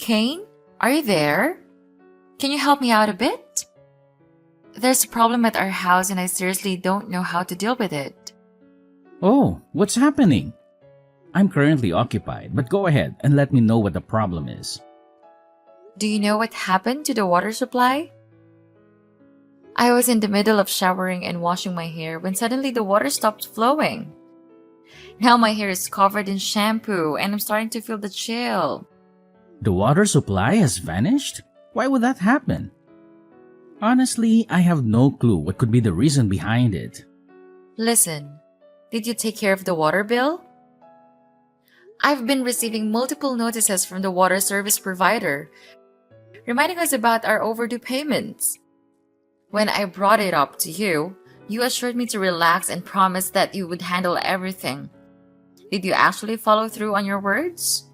Kane? Are you there? Can you help me out a bit? There's a problem at our house and I seriously don't know how to deal with it. Oh, what's happening? I'm currently occupied, but go ahead and let me know what the problem is. Do you know what happened to the water supply? I was in the middle of showering and washing my hair when suddenly the water stopped flowing. Now my hair is covered in shampoo and I'm starting to feel the chill. The water supply has vanished? Why would that happen? Honestly, I have no clue what could be the reason behind it. Listen, did you take care of the water bill? I've been receiving multiple notices from the water service provider, reminding us about our overdue payments. When I brought it up to you, you assured me to relax and promised that you would handle everything. Did you actually follow through on your words?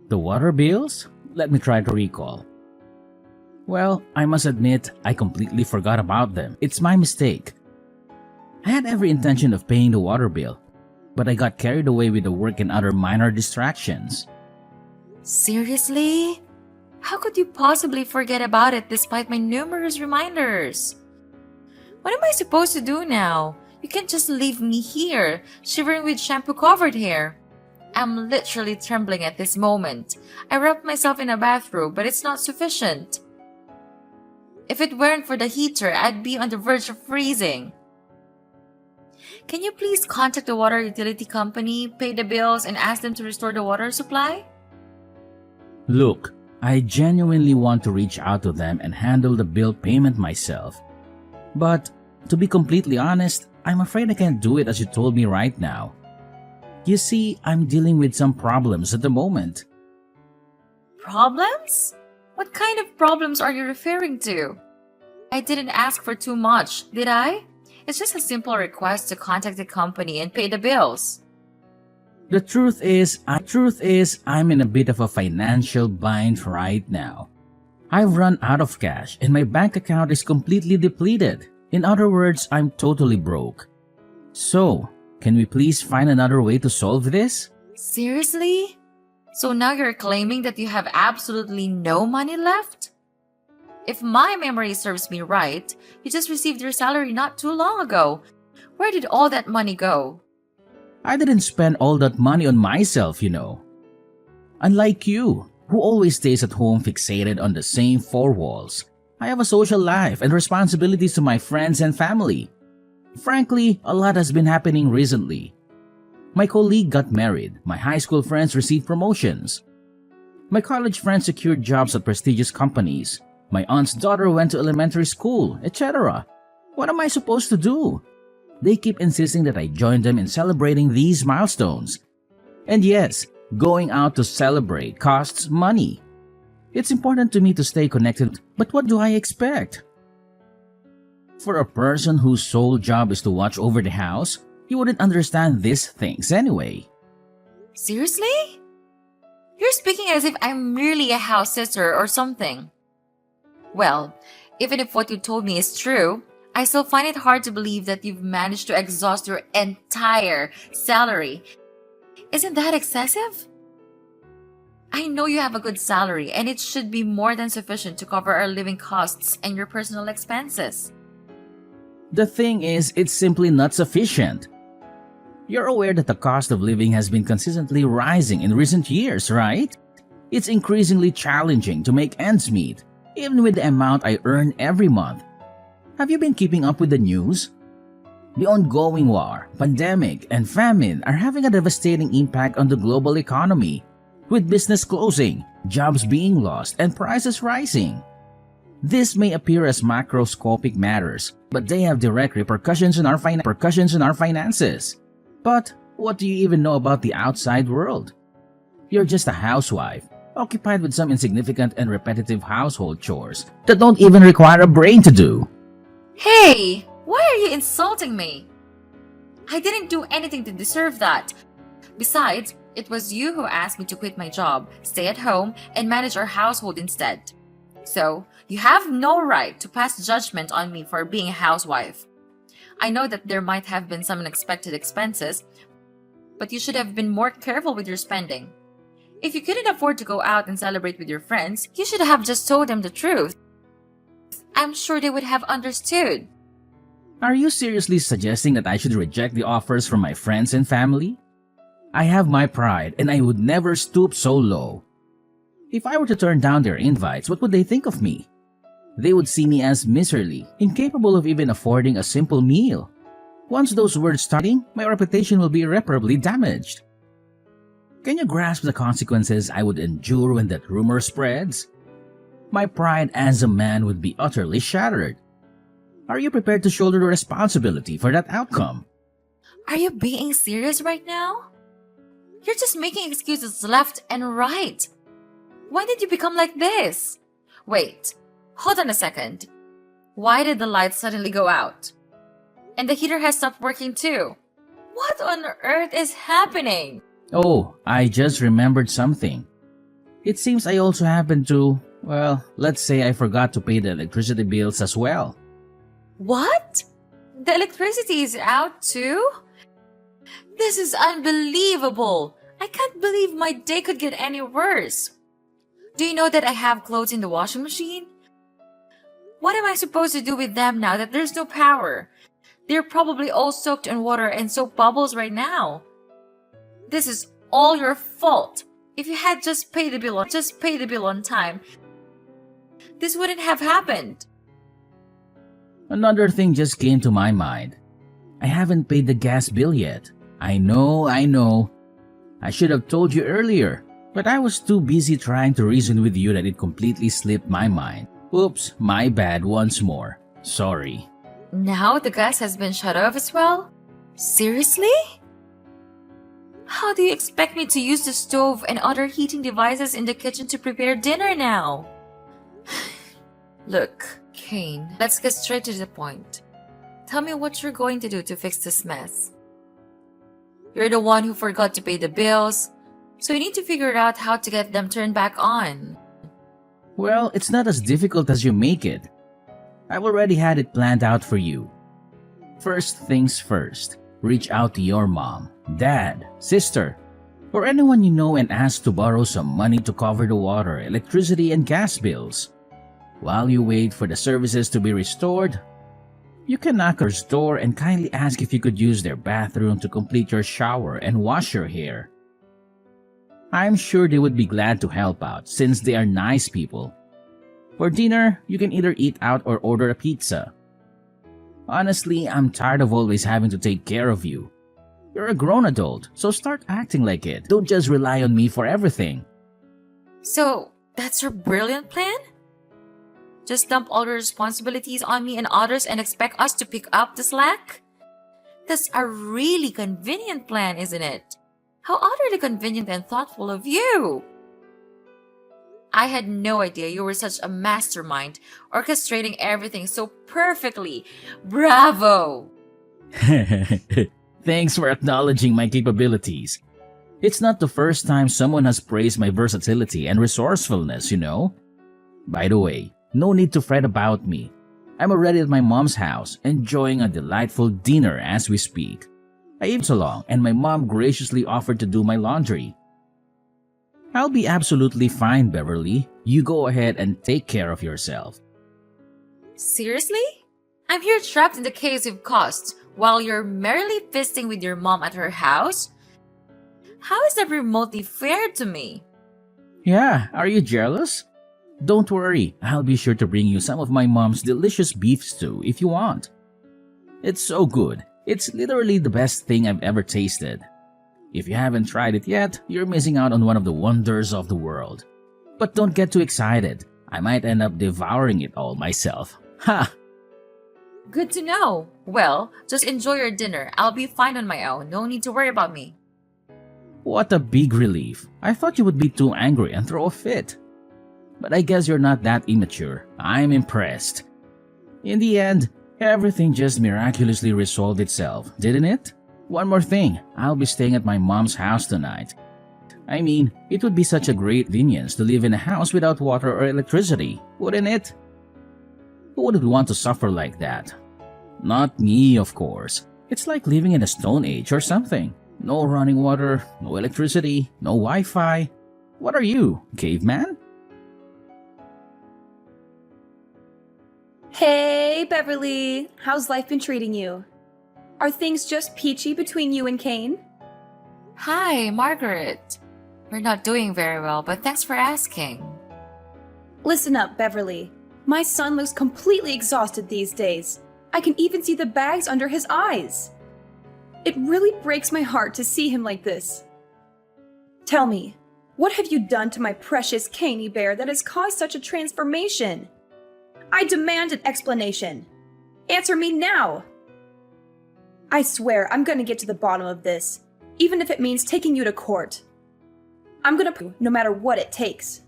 The water bills? Let me try to recall. Well, I must admit, I completely forgot about them. It's my mistake. I had every intention of paying the water bill, but I got carried away with the work and other minor distractions. Seriously? How could you possibly forget about it despite my numerous reminders? What am I supposed to do now? You can't just leave me here, shivering with shampoo-covered hair. I'm literally trembling at this moment. I wrapped myself in a bathrobe, but it's not sufficient. If it weren't for the heater, I'd be on the verge of freezing. Can you please contact the water utility company, pay the bills, and ask them to restore the water supply? Look, I genuinely want to reach out to them and handle the bill payment myself. But, to be completely honest, I'm afraid I can't do it as you told me right now. You see, I'm dealing with some problems at the moment. Problems? What kind of problems are you referring to? I didn't ask for too much, did I? It's just a simple request to contact the company and pay the bills. The truth is, I'm in a bit of a financial bind right now. I've run out of cash and my bank account is completely depleted. In other words, I'm totally broke. So, can we please find another way to solve this? Seriously? So now you're claiming that you have absolutely no money left? If my memory serves me right, you just received your salary not too long ago. Where did all that money go? I didn't spend all that money on myself, you know. Unlike you, who always stays at home fixated on the same four walls, I have a social life and responsibilities to my friends and family. Frankly, a lot has been happening recently. My colleague got married, my high school friends received promotions. My college friends secured jobs at prestigious companies. My aunt's daughter went to elementary school, etc. What am I supposed to do? They keep insisting that I join them in celebrating these milestones. And yes, going out to celebrate costs money. It's important to me to stay connected, but what do I expect? For a person whose sole job is to watch over the house, you wouldn't understand these things anyway. Seriously? You're speaking as if I'm merely a house sitter or something. Well, even if what you told me is true, I still find it hard to believe that you've managed to exhaust your entire salary. Isn't that excessive? I know you have a good salary and it should be more than sufficient to cover our living costs and your personal expenses. The thing is, it's simply not sufficient. You're aware that the cost of living has been consistently rising in recent years, right? It's increasingly challenging to make ends meet, even with the amount I earn every month. Have you been keeping up with the news? The ongoing war, pandemic, and famine are having a devastating impact on the global economy, with business closing, jobs being lost, and prices rising. This may appear as macroscopic matters, but they have direct repercussions on our finances. But what do you even know about the outside world? You're just a housewife, occupied with some insignificant and repetitive household chores that don't even require a brain to do. Hey, why are you insulting me? I didn't do anything to deserve that. Besides, it was you who asked me to quit my job, stay at home, and manage our household instead. So, you have no right to pass judgment on me for being a housewife. I know that there might have been some unexpected expenses, but you should have been more careful with your spending. If you couldn't afford to go out and celebrate with your friends, you should have just told them the truth. I'm sure they would have understood. Are you seriously suggesting that I should reject the offers from my friends and family? I have my pride and I would never stoop so low. If I were to turn down their invites, what would they think of me? They would see me as miserly, incapable of even affording a simple meal. Once those words starting, my reputation will be irreparably damaged. Can you grasp the consequences I would endure when that rumor spreads? My pride as a man would be utterly shattered. Are you prepared to shoulder the responsibility for that outcome? Are you being serious right now? You're just making excuses left and right. When did you become like this? Wait, hold on a second. Why did the lights suddenly go out? And the heater has stopped working too. What on earth is happening? Oh, I just remembered something. It seems I also happened to, well, let's say I forgot to pay the electricity bills as well. What? The electricity is out too? This is unbelievable. I can't believe my day could get any worse. Do you know that I have clothes in the washing machine? What am I supposed to do with them now that there's no power? They're probably all soaked in water and soap bubbles right now. This is all your fault. If you had just paid the bill on time, this wouldn't have happened. Another thing just came to my mind. I haven't paid the gas bill yet. I know. I should have told you earlier, but I was too busy trying to reason with you that it completely slipped my mind. Oops, my bad once more. Sorry. Now the gas has been shut off as well? Seriously? How do you expect me to use the stove and other heating devices in the kitchen to prepare dinner now? Look, Kane, let's get straight to the point. Tell me what you're going to do to fix this mess. You're the one who forgot to pay the bills, so you need to figure out how to get them turned back on. Well, it's not as difficult as you make it. I've already had it planned out for you. First things first, reach out to your mom, dad, sister, or anyone you know and ask to borrow some money to cover the water, electricity, and gas bills. While you wait for the services to be restored, you can knock on their door and kindly ask if you could use their bathroom to complete your shower and wash your hair. I'm sure they would be glad to help out since they are nice people. For dinner, you can either eat out or order a pizza. Honestly, I'm tired of always having to take care of you. You're a grown adult, so start acting like it. Don't just rely on me for everything. So, that's your brilliant plan? Just dump all the responsibilities on me and others and expect us to pick up the slack? That's a really convenient plan, isn't it? How utterly convenient and thoughtful of you! I had no idea you were such a mastermind, orchestrating everything so perfectly. Bravo! Thanks for acknowledging my capabilities. It's not the first time someone has praised my versatility and resourcefulness, you know. By the way, no need to fret about me. I'm already at my mom's house, enjoying a delightful dinner as we speak. I even so long, and my mom graciously offered to do my laundry. I'll be absolutely fine, Beverly. You go ahead and take care of yourself. Seriously? I'm here trapped in the caves you've caused while you're merrily feasting with your mom at her house? How is that remotely fair to me? Yeah, are you jealous? Don't worry, I'll be sure to bring you some of my mom's delicious beef stew if you want. It's so good. It's literally the best thing I've ever tasted. If you haven't tried it yet, you're missing out on one of the wonders of the world. But don't get too excited. I might end up devouring it all myself. Ha! Good to know. Well, just enjoy your dinner. I'll be fine on my own. No need to worry about me. What a big relief. I thought you would be too angry and throw a fit. But I guess you're not that immature. I'm impressed. In the end, everything just miraculously resolved itself, didn't it? One more thing, I'll be staying at my mom's house tonight. I mean, it would be such a great convenience to live in a house without water or electricity, wouldn't it? Who wouldn't want to suffer like that? Not me, of course. It's like living in a stone age or something. No running water, no electricity, no Wi-Fi. What are you, caveman? Hey, Beverly. How's life been treating you? Are things just peachy between you and Kane? Hi, Margaret. We're not doing very well, but thanks for asking. Listen up, Beverly. My son looks completely exhausted these days. I can even see the bags under his eyes. It really breaks my heart to see him like this. Tell me, what have you done to my precious Caney bear that has caused such a transformation? I demand an explanation. Answer me now! I swear I'm gonna get to the bottom of this, even if it means taking you to court. I'm gonna prove no matter what it takes.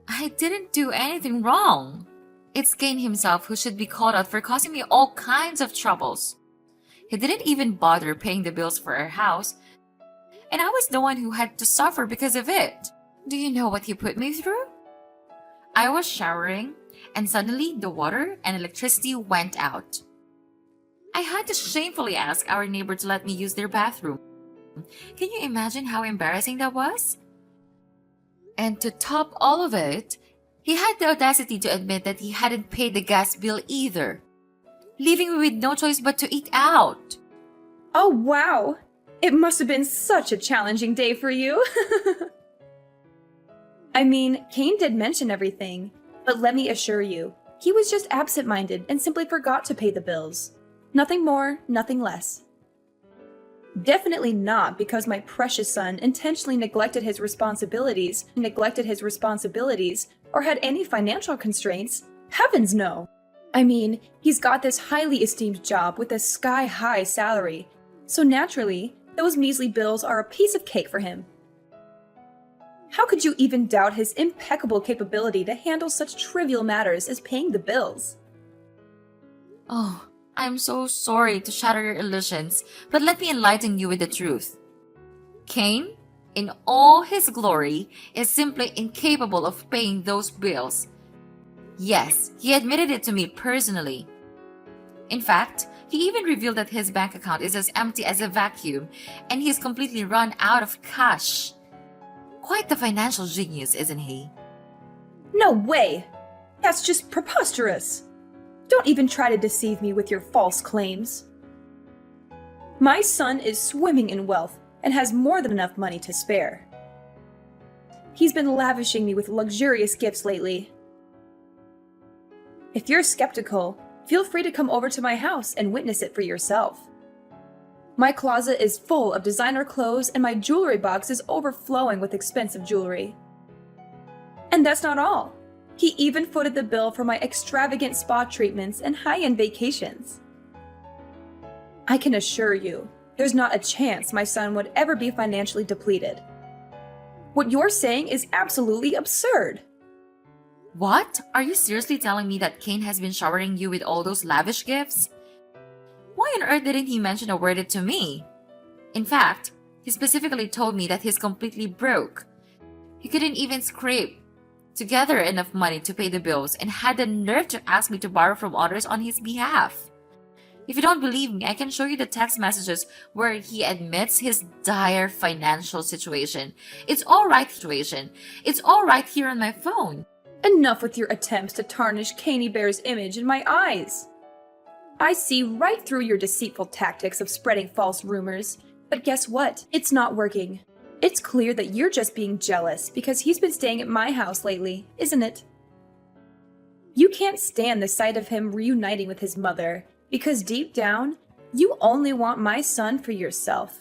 I didn't do anything wrong. It's Kane himself who should be called out for causing me all kinds of troubles. He didn't even bother paying the bills for our house, and I was the one who had to suffer because of it. Do you know what he put me through? I was showering, and suddenly the water and electricity went out. I had to shamefully ask our neighbor to let me use their bathroom. Can you imagine how embarrassing that was? And to top all of it, he had the audacity to admit that he hadn't paid the gas bill either, leaving me with no choice but to eat out. Oh, wow! It must have been such a challenging day for you. I mean, Kane did mention everything, but let me assure you, he was just absent-minded and simply forgot to pay the bills. Nothing more, nothing less. Definitely not because my precious son intentionally neglected his responsibilities, or had any financial constraints. Heavens no! I mean, he's got this highly esteemed job with a sky-high salary, so naturally, those measly bills are a piece of cake for him. How could you even doubt his impeccable capability to handle such trivial matters as paying the bills? Oh, I'm so sorry to shatter your illusions, but let me enlighten you with the truth. Kane, in all his glory, is simply incapable of paying those bills. Yes, he admitted it to me personally. In fact, he even revealed that his bank account is as empty as a vacuum and he's completely run out of cash. Quite the financial genius, isn't he? No way! That's just preposterous! Don't even try to deceive me with your false claims. My son is swimming in wealth and has more than enough money to spare. He's been lavishing me with luxurious gifts lately. If you're skeptical, feel free to come over to my house and witness it for yourself. My closet is full of designer clothes and my jewelry box is overflowing with expensive jewelry. And that's not all. He even footed the bill for my extravagant spa treatments and high-end vacations. I can assure you, there's not a chance my son would ever be financially depleted. What you're saying is absolutely absurd. What? Are you seriously telling me that Kane has been showering you with all those lavish gifts? Why on earth didn't he mention or word it to me? In fact, he specifically told me that he's completely broke. He couldn't even scrape together enough money to pay the bills and had the nerve to ask me to borrow from others on his behalf. If you don't believe me, I can show you the text messages where he admits his dire financial situation. It's all right here on my phone. Enough with your attempts to tarnish Caney Bear's image in my eyes. I see right through your deceitful tactics of spreading false rumors, but guess what? It's not working. It's clear that you're just being jealous because he's been staying at my house lately, isn't it? You can't stand the sight of him reuniting with his mother because deep down, you only want my son for yourself.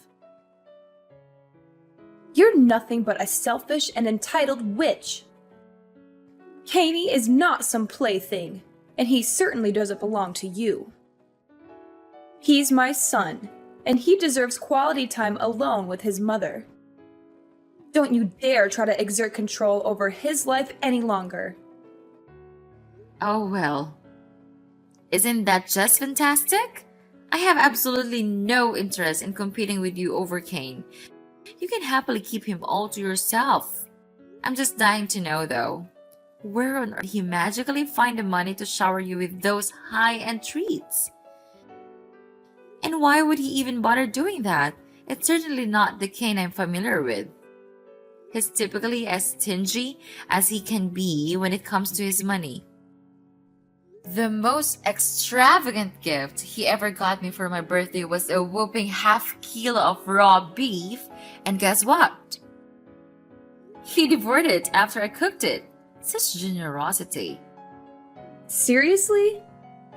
You're nothing but a selfish and entitled witch. Caney is not some plaything, and he certainly doesn't belong to you. He's my son, and he deserves quality time alone with his mother. Don't you dare try to exert control over his life any longer. Oh well. Isn't that just fantastic? I have absolutely no interest in competing with you over Kane. You can happily keep him all to yourself. I'm just dying to know though, where on earth did he magically find the money to shower you with those high-end treats? And why would he even bother doing that? It's certainly not the Kane I'm familiar with. He's typically as stingy as he can be when it comes to his money. The most extravagant gift he ever got me for my birthday was a whooping half-kilo of raw beef, and guess what? He devoured it after I cooked it. Such generosity. Seriously?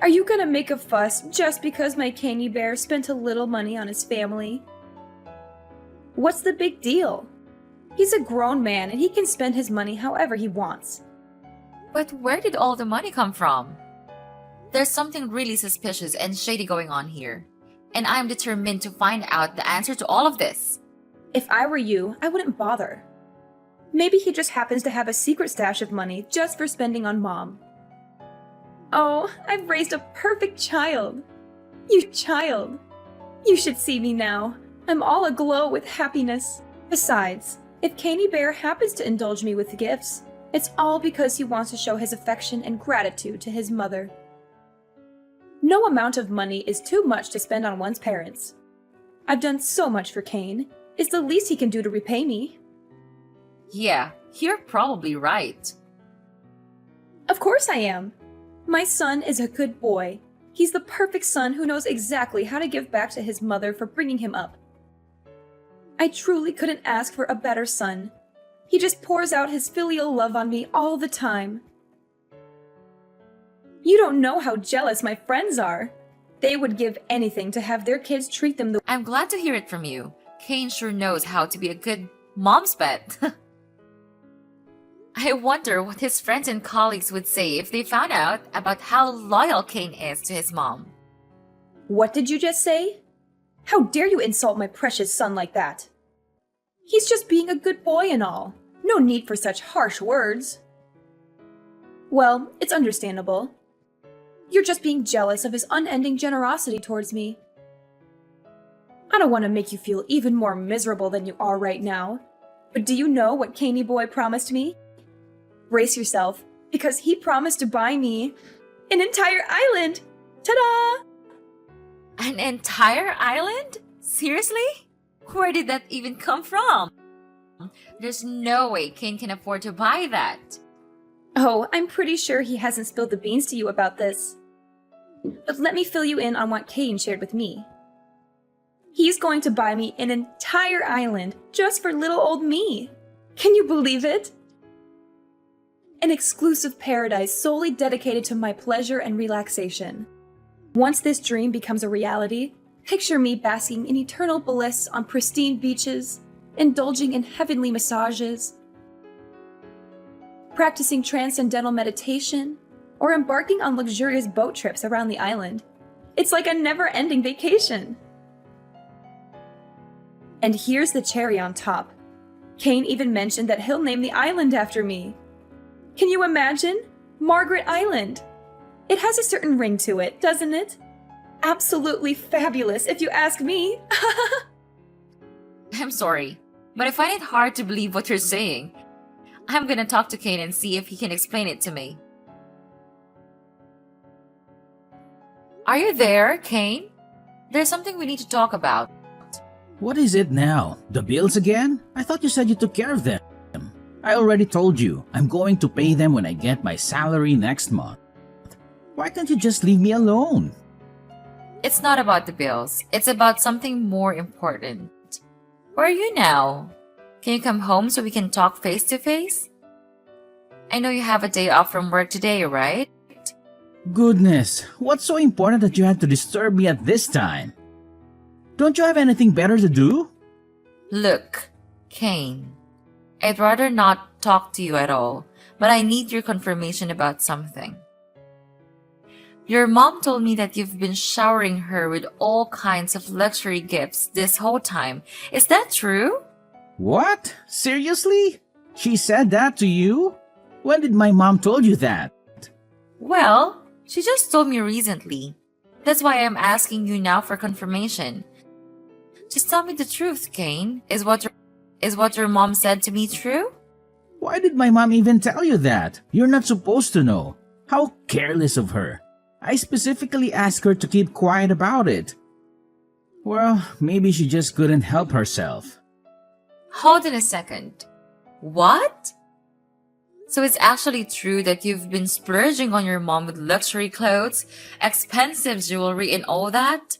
Are you gonna make a fuss just because my candy bear spent a little money on his family? What's the big deal? He's a grown man and he can spend his money however he wants. But where did all the money come from? There's something really suspicious and shady going on here, and I'm determined to find out the answer to all of this. If I were you, I wouldn't bother. Maybe he just happens to have a secret stash of money just for spending on Mom. Oh, I've raised a perfect child. You child. You should see me now. I'm all aglow with happiness. Besides, if Candy Bear happens to indulge me with gifts, it's all because he wants to show his affection and gratitude to his mother. No amount of money is too much to spend on one's parents. I've done so much for Kane. It's the least he can do to repay me. Yeah, you're probably right. Of course I am. My son is a good boy. He's the perfect son who knows exactly how to give back to his mother for bringing him up. I truly couldn't ask for a better son. He just pours out his filial love on me all the time. You don't know how jealous my friends are. They would give anything to have their kids treat them the I'm glad to hear it from you. Kane sure knows how to be a good mom's pet. I wonder what his friends and colleagues would say if they found out about how loyal Kane is to his mom. What did you just say? How dare you insult my precious son like that? He's just being a good boy and all. No need for such harsh words. Well, it's understandable. You're just being jealous of his unending generosity towards me. I don't want to make you feel even more miserable than you are right now. But do you know what Caney Boy promised me? Brace yourself, because he promised to buy me an entire island! Ta-da! An entire island? Seriously? Where did that even come from? There's no way Kane can afford to buy that. Oh, I'm pretty sure he hasn't spilled the beans to you about this. But let me fill you in on what Kane shared with me. He's going to buy me an entire island just for little old me. Can you believe it? An exclusive paradise solely dedicated to my pleasure and relaxation. Once this dream becomes a reality, picture me basking in eternal bliss on pristine beaches, indulging in heavenly massages, practicing transcendental meditation, or embarking on luxurious boat trips around the island. It's like a never-ending vacation. And here's the cherry on top. Kane even mentioned that he'll name the island after me. Can you imagine? Margaret Island. It has a certain ring to it, doesn't it? Absolutely fabulous, if you ask me. I'm sorry, but I find it hard to believe what you're saying. I'm gonna talk to Kane and see if he can explain it to me. Are you there, Kane? There's something we need to talk about. What is it now? The bills again? I thought you said you took care of them. I already told you, I'm going to pay them when I get my salary next month. Why can't you just leave me alone? It's not about the bills. It's about something more important. Where are you now? Can you come home so we can talk face to face? I know you have a day off from work today, right? Goodness, what's so important that you had to disturb me at this time? Don't you have anything better to do? Look, Kane, I'd rather not talk to you at all, but I need your confirmation about something. Your mom told me that you've been showering her with all kinds of luxury gifts this whole time. Is that true? What? Seriously? She said that to you? When did my mom told you that? Well, she just told me recently. That's why I'm asking you now for confirmation. Just tell me the truth, Kane. Is what your mom said to me true? Why did my mom even tell you that? You're not supposed to know. How careless of her. I specifically asked her to keep quiet about it. Well, maybe she just couldn't help herself. Hold on a second. What? So it's actually true that you've been splurging on your mom with luxury clothes, expensive jewelry, and all that?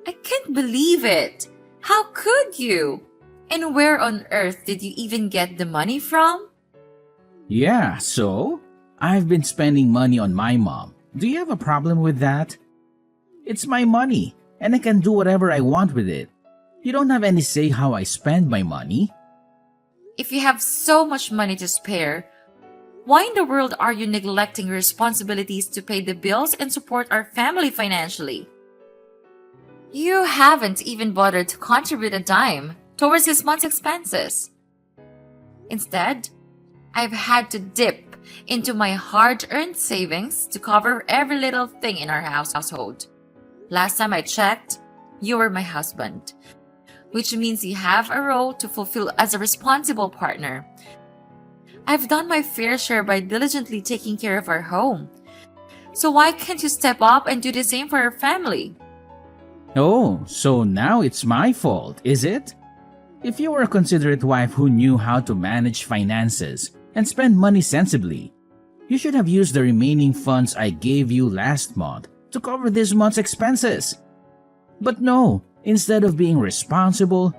I can't believe it. How could you? And where on earth did you even get the money from? Yeah, so? I've been spending money on my mom. Do you have a problem with that? It's my money, and I can do whatever I want with it. You don't have any say how I spend my money. If you have so much money to spare, why in the world are you neglecting your responsibilities to pay the bills and support our family financially? You haven't even bothered to contribute a dime towards this month's expenses. Instead, I've had to dip into my hard-earned savings to cover every little thing in our household. Last time I checked, you were my husband, which means you have a role to fulfill as a responsible partner. I've done my fair share by diligently taking care of our home. So why can't you step up and do the same for our family? Oh, so now it's my fault, is it? If you were a considerate wife who knew how to manage finances and spend money sensibly, you should have used the remaining funds I gave you last month to cover this month's expenses. But no, instead of being responsible,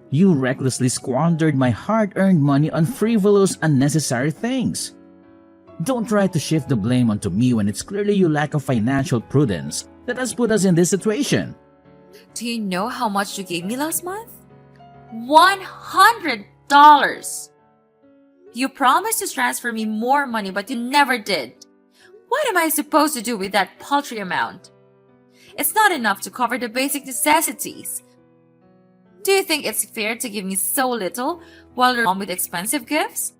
you recklessly squandered my hard-earned money on frivolous, unnecessary things. Don't try to shift the blame onto me when it's clearly your lack of financial prudence that has put us in this situation. Do you know how much you gave me last month? $100! You promised to transfer me more money, but you never did. What am I supposed to do with that paltry amount? It's not enough to cover the basic necessities. Do you think it's fair to give me so little while you're home with expensive gifts?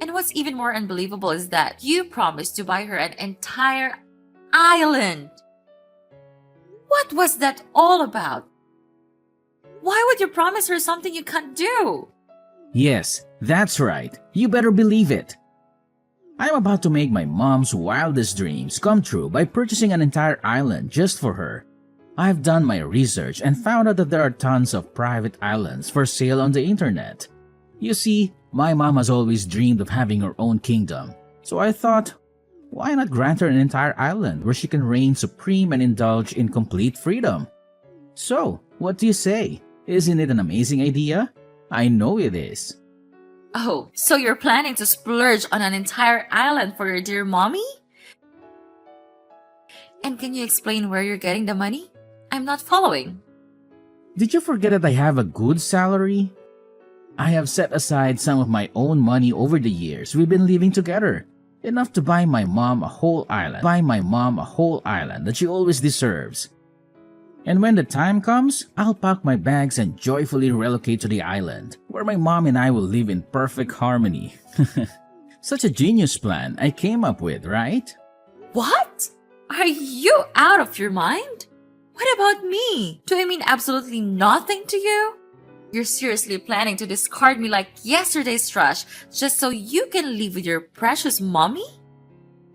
And what's even more unbelievable is that you promised to buy her an entire island. What was that all about? Why would you promise her something you can't do? Yes, that's right. You better believe it. I'm about to make my mom's wildest dreams come true by purchasing an entire island just for her. I've done my research and found out that there are tons of private islands for sale on the internet. You see, my mom has always dreamed of having her own kingdom, so I thought, why not grant her an entire island where she can reign supreme and indulge in complete freedom? So, what do you say? Isn't it an amazing idea? I know it is. Oh, so you're planning to splurge on an entire island for your dear mommy? And can you explain where you're getting the money? I'm not following. Did you forget that I have a good salary? I have set aside some of my own money over the years we've been living together. Enough to buy my mom a whole island. That she always deserves. And when the time comes, I'll pack my bags and joyfully relocate to the island, where my mom and I will live in perfect harmony. Such a genius plan I came up with, right? What? Are you out of your mind? What about me? Do I mean absolutely nothing to you? You're seriously planning to discard me like yesterday's trash just so you can live with your precious mommy?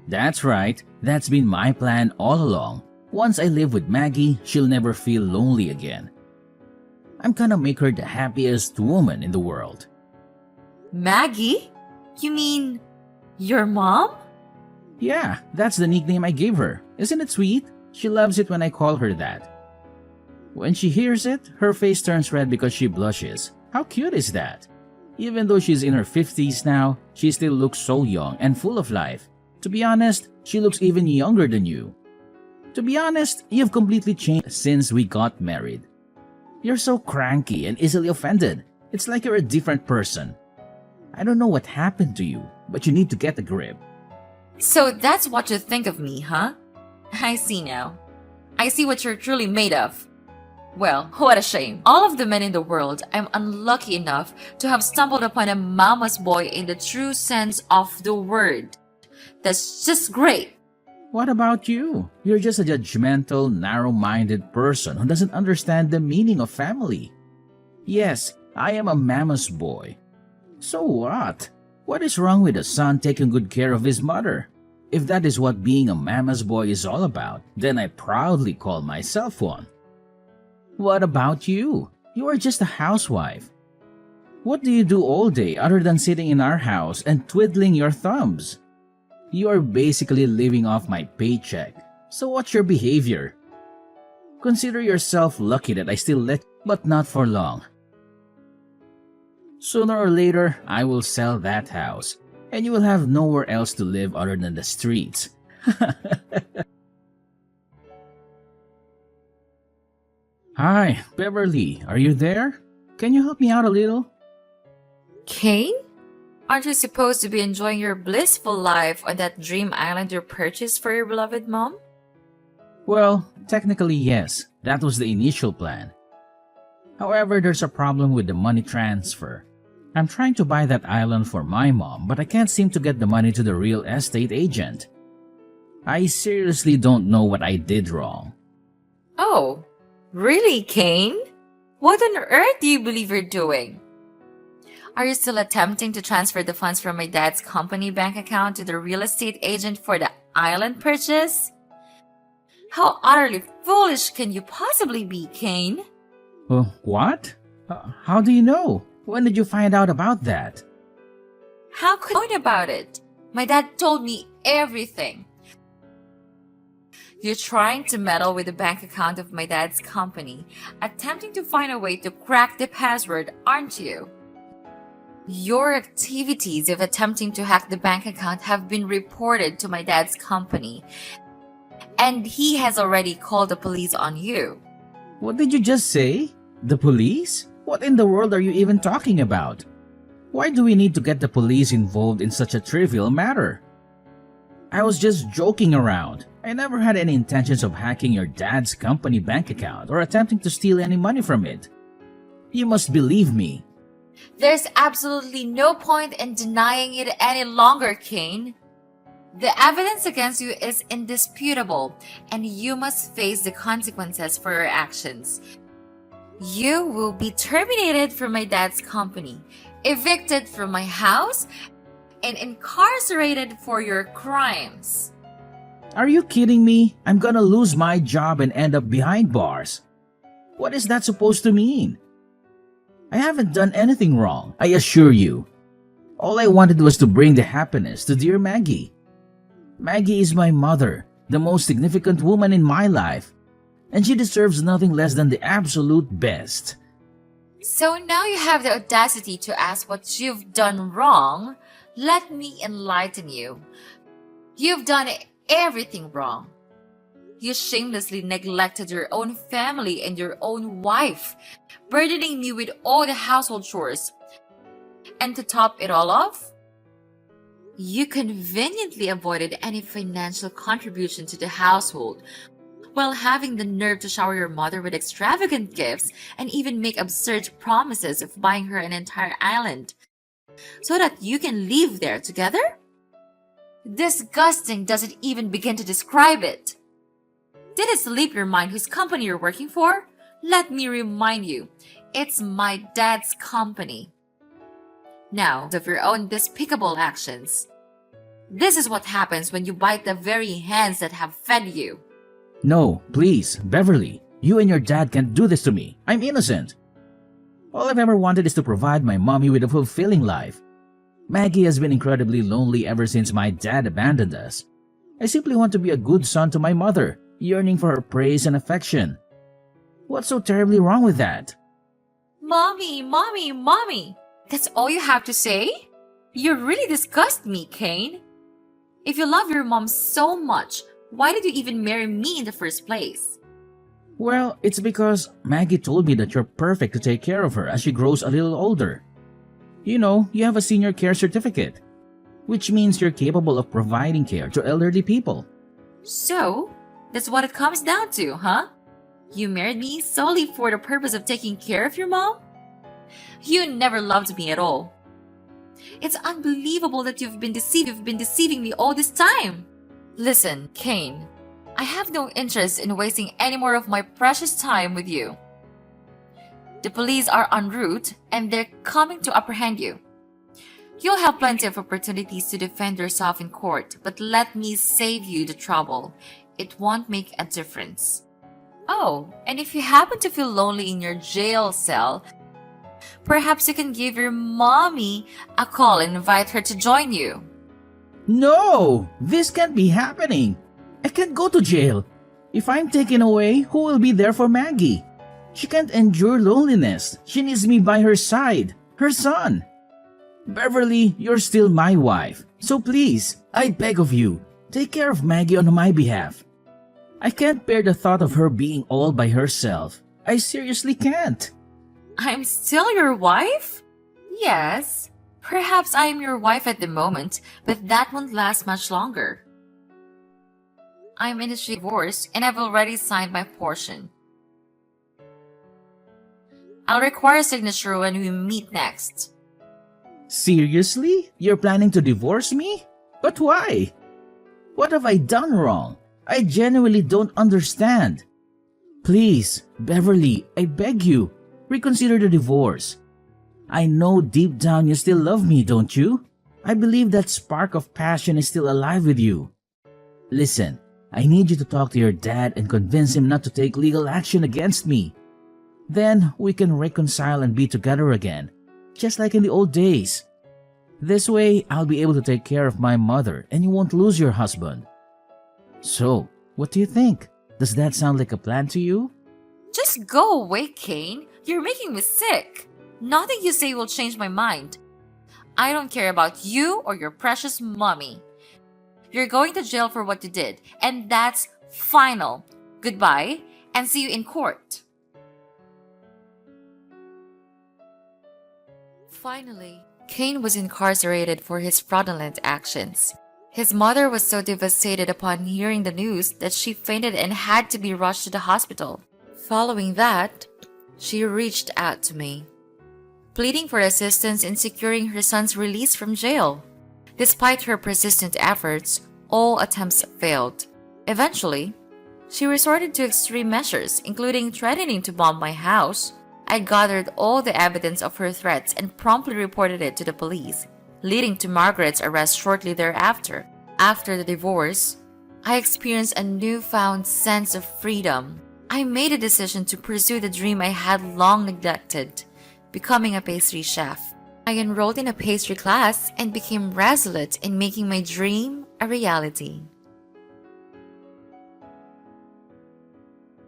That's right. That's been my plan all along. Once I live with Maggie, she'll never feel lonely again. I'm gonna make her the happiest woman in the world. Maggie? You mean your mom? Yeah, that's the nickname I gave her. Isn't it sweet? She loves it when I call her that. When she hears it, her face turns red because she blushes. How cute is that? Even though she's in her 50s now, she still looks so young and full of life. To be honest, she looks even younger than you. To be honest, you've completely changed since we got married. You're so cranky and easily offended. It's like you're a different person. I don't know what happened to you, but you need to get a grip. So that's what you think of me, huh? I see now. I see what you're truly made of. Well, what a shame. All of the men in the world, I'm unlucky enough to have stumbled upon a mama's boy in the true sense of the word. That's just great. What about you? You're just a judgmental, narrow-minded person who doesn't understand the meaning of family. Yes, I am a mama's boy. So what? What is wrong with a son taking good care of his mother? If that is what being a mama's boy is all about, then I proudly call myself one. What about you? You are just a housewife. What do you do all day other than sitting in our house and twiddling your thumbs? You are basically living off my paycheck. So what's your behavior? Consider yourself lucky that I still let you, but not for long. Sooner or later, I will sell that house, and you will have nowhere else to live other than the streets. Hi, Beverly, are you there? Can you help me out a little? Kane? Aren't you supposed to be enjoying your blissful life on that dream island you purchased for your beloved mom? Well, technically yes, that was the initial plan. However, there's a problem with the money transfer. I'm trying to buy that island for my mom, but I can't seem to get the money to the real estate agent. I seriously don't know what I did wrong. Oh, really, Kane? What on earth do you believe you're doing? Are you still attempting to transfer the funds from my dad's company bank account to the real estate agent for the island purchase? How utterly foolish can you possibly be, Kane? What? How do you know? When did you find out about that? How could I know about it? My dad told me everything. You're trying to meddle with the bank account of my dad's company, attempting to find a way to crack the password, aren't you? Your activities of attempting to hack the bank account have been reported to my dad's company, and he has already called the police on you. What did you just say? The police? What in the world are you even talking about? Why do we need to get the police involved in such a trivial matter? I was just joking around. I never had any intentions of hacking your dad's company bank account or attempting to steal any money from it. You must believe me. There's absolutely no point in denying it any longer, Kane. The evidence against you is indisputable, and you must face the consequences for your actions. You will be terminated from my dad's company, evicted from my house, and incarcerated for your crimes. Are you kidding me? I'm gonna lose my job and end up behind bars. What is that supposed to mean? I haven't done anything wrong, I assure you. All I wanted was to bring the happiness to dear Maggie. Maggie is my mother, the most significant woman in my life, and she deserves nothing less than the absolute best. So now you have the audacity to ask what you've done wrong. Let me enlighten you. You've done everything wrong. You shamelessly neglected your own family and your own wife, burdening me with all the household chores. And to top it all off, you conveniently avoided any financial contribution to the household, while having the nerve to shower your mother with extravagant gifts and even make absurd promises of buying her an entire island so that you can live there together? Disgusting doesn't even begin to describe it. Did it slip your mind whose company you're working for? Let me remind you, it's my dad's company. Now, of your own despicable actions. This is what happens when you bite the very hands that have fed you. No, please, Beverly, you and your dad can't do this to me. I'm innocent. All I've ever wanted is to provide my mommy with a fulfilling life. Maggie has been incredibly lonely ever since my dad abandoned us. I simply want to be a good son to my mother, yearning for her praise and affection. What's so terribly wrong with that? Mommy, mommy, mommy. That's all you have to say? You really disgust me, Kane. If you love your mom so much, why did you even marry me in the first place? Well, it's because Maggie told me that you're perfect to take care of her as she grows a little older. You know, you have a senior care certificate, which means you're capable of providing care to elderly people. So, that's what it comes down to, huh? You married me solely for the purpose of taking care of your mom? You never loved me at all. It's unbelievable that you've been deceiving me all this time. Listen, Kane, I have no interest in wasting any more of my precious time with you. The police are en route and they're coming to apprehend you. You'll have plenty of opportunities to defend yourself in court, but let me save you the trouble. It won't make a difference. Oh, and if you happen to feel lonely in your jail cell, Perhaps you can give your mommy a call and invite her to join you. No! This can't be happening. I can't go to jail. If I'm taken away, who will be there for Maggie? She can't endure loneliness. She needs me by her side. Her son. Beverly, you're still my wife. So please, I beg of you, take care of Maggie on my behalf. I can't bear the thought of her being all by herself. I seriously can't. I'm still your wife? Yes. Perhaps I am your wife at the moment, but that won't last much longer. I'm in a divorce and I've already signed my portion. I'll require a signature when we meet next. Seriously? You're planning to divorce me? But why? What have I done wrong? I genuinely don't understand. Please, Beverly, I beg you, reconsider the divorce. I know deep down you still love me, don't you? I believe that spark of passion is still alive with you. Listen, I need you to talk to your dad and convince him not to take legal action against me. Then we can reconcile and be together again, just like in the old days. This way, I'll be able to take care of my mother and you won't lose your husband. So, what do you think? Does that sound like a plan to you? Just go away, Kane. You're making me sick. Nothing you say will change my mind. I don't care about you or your precious mommy. You're going to jail for what you did, and that's final. Goodbye, and see you in court. Finally, Kane was incarcerated for his fraudulent actions. His mother was so devastated upon hearing the news that she fainted and had to be rushed to the hospital. Following that, she reached out to me, pleading for assistance in securing her son's release from jail. Despite her persistent efforts, all attempts failed. Eventually, she resorted to extreme measures, including threatening to bomb my house. I gathered all the evidence of her threats and promptly reported it to the police, leading to Margaret's arrest shortly thereafter. After the divorce, I experienced a newfound sense of freedom. I made a decision to pursue the dream I had long neglected, becoming a pastry chef. I enrolled in a pastry class and became resolute in making my dream a reality.